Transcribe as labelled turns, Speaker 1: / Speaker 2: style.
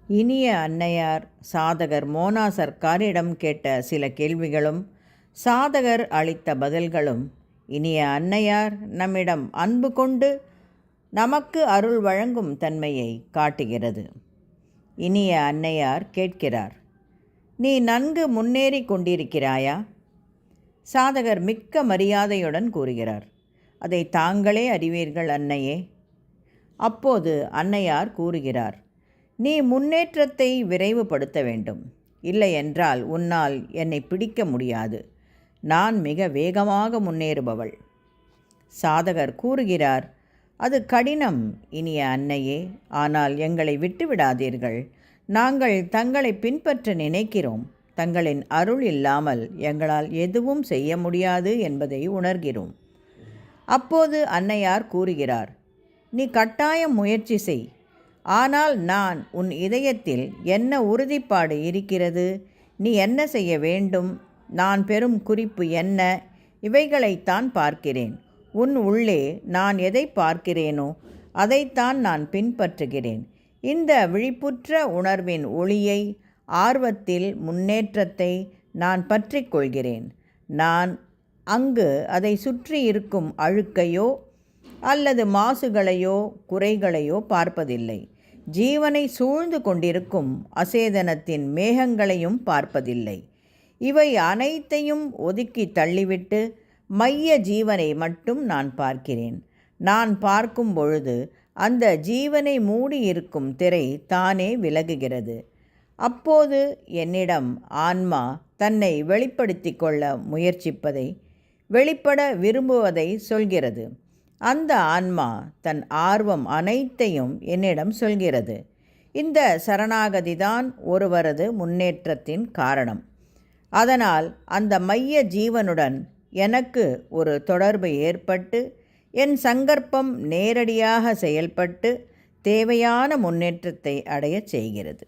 Speaker 1: இனிய அன்னையார் சாதகர் மோனா சர்க்காரிடம் கேட்ட சில கேள்விகளும் சாதகர் அளித்த பதில்களும் இனிய அன்னையார் நம்மிடம் அன்பு கொண்டு நமக்கு அருள் வழங்கும் தன்மையை காட்டுகிறது. இனிய அன்னையார் கேட்கிறார், நீ நன்கு முன்னேறி கொண்டிருக்கிறாயா? சாதகர் மிக்க மரியாதையுடன் கூறுகிறார், அதை தாங்களே அறிவீர்கள் அன்னையே. அப்போது அன்னையார் கூறுகிறார், நீ முன்னேற்றத்தை விரைவுபடுத்த வேண்டும். இல்லையென்றால் உன்னால் என்னை பிடிக்க முடியாது. நான் மிக வேகமாக முன்னேறுபவள். சாதகர் கூறுகிறார், அது கடினம் இனிய அன்னையே. ஆனால் எங்களை விட்டுவிடாதீர்கள். நாங்கள் தங்களை பின்பற்ற நினைக்கிறோம். தங்களின் அருள் இல்லாமல் எங்களால் எதுவும் செய்ய முடியாது என்பதை உணர்கிறோம். அப்போது அன்னையார் கூறுகிறார், நீ கட்டாயம் முயற்சி செய். ஆனால் நான் உன் இதயத்தில் என்ன உறுதிப்பாடு இருக்கிறது, நீ என்ன செய்ய வேண்டும், நான் பெறும் குறிப்பு என்ன, இவைகளைத்தான் பார்க்கிறேன். உன் உள்ளே நான் எதை பார்க்கிறேனோ அதைத்தான் நான் பின்பற்றுகிறேன். இந்த விழிப்புற்ற உணர்வின் ஒளியை, ஆர்வத்தில் முன்னேற்றத்தை நான் பற்றி கொள்கிறேன். நான் அங்கு அதை சுற்றி இருக்கும் அழுக்கையோ அல்லது மாசுகளையோ குறைகளையோ பார்ப்பதில்லை. ஜீவனை சூழ்ந்து கொண்டிருக்கும் அசேதனத்தின் மேகங்களையும் பார்ப்பதில்லை. இவை அனைத்தையும் ஒதுக்கி தள்ளிவிட்டு மைய ஜீவனை மட்டும் நான் பார்க்கிறேன். நான் பார்க்கும் பொழுது அந்த ஜீவனை மூடியிருக்கும் திரை தானே விலகுகிறது. அப்போது என்னிடம் ஆன்மா தன்னை வெளிப்படுத்தி கொள்ள முயற்சிப்பதை, வெளிப்பட விரும்புவதை சொல்கிறது. அந்த ஆன்மா தன் ஆர்வம் அனைத்தையும் என்னிடம் சொல்கிறது. இந்த சரணாகதிதான் ஒருவரது முன்னேற்றத்தின் காரணம். அதனால் அந்த மைய ஜீவனுடன் எனக்கு ஒரு தொடர்பு ஏற்பட்டு என் சங்கற்பம் நேரடியாக செயல்பட்டு தேவையான முன்னேற்றத்தை அடையச் செய்கிறது.